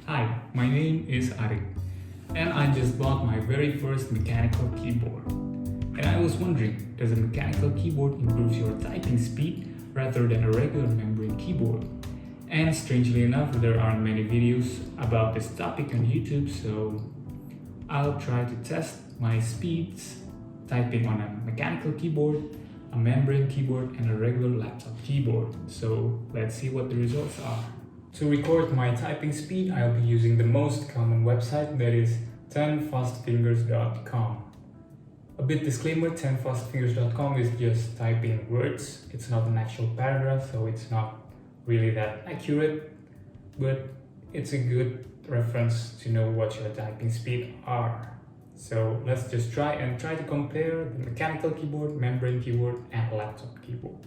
Hi, my name is Arik, and I just bought my very first mechanical keyboard. And I was wondering, does a mechanical keyboard improve your typing speed rather than a regular membrane keyboard? And strangely enough, there aren't many videos about this topic on YouTube, so I'll try to test my speeds typing on a mechanical keyboard, a membrane keyboard, and a regular laptop keyboard. So let's see what the results are. To record my typing speed, I'll be using the most common website, that is 10fastfingers.com. A bit disclaimer, 10fastfingers.com is just typing words. It's not an actual paragraph, so it's not really that accurate, but it's a good reference to know what your typing speed are. So let's just try to compare the mechanical keyboard, membrane keyboard, and laptop keyboard.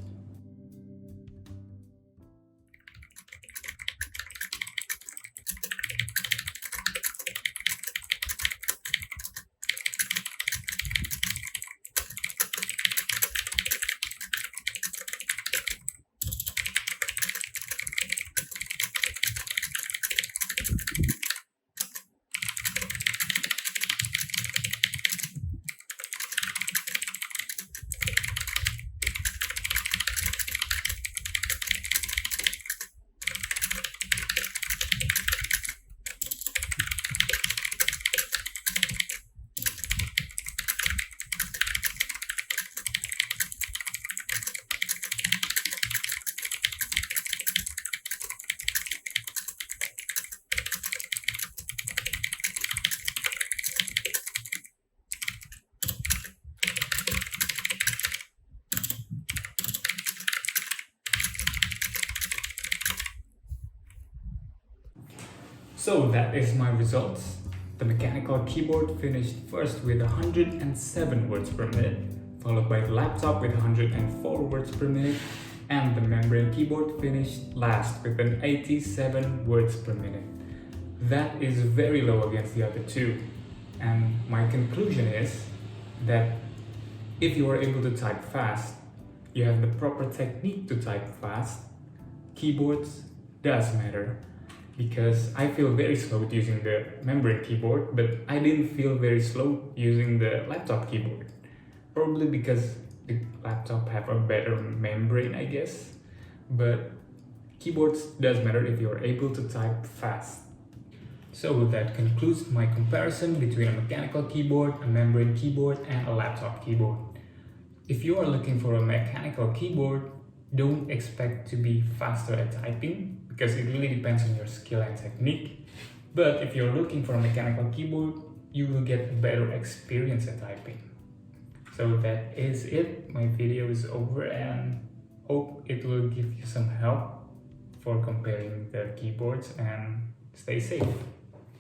So that is my results. The mechanical keyboard finished first with 107 words per minute, followed by the laptop with 104 words per minute, and the membrane keyboard finished last with an 87 words per minute. That is very low against the other two. And my conclusion is that if you are able to type fast, you have the proper technique to type fast, keyboards does matter. Because I feel very slow using the membrane keyboard, but I didn't feel very slow using the laptop keyboard. Probably because the laptop have a better membrane, I guess. But keyboards does matter if you're able to type fast. So that concludes my comparison between a mechanical keyboard, a membrane keyboard, and a laptop keyboard. If you are looking for a mechanical keyboard, don't expect to be faster at typing, because it really depends on your skill and technique. But if you're looking for a mechanical keyboard, you will get better experience at typing. So that is it. My video is over and hope it will give you some help for comparing the keyboards, and stay safe.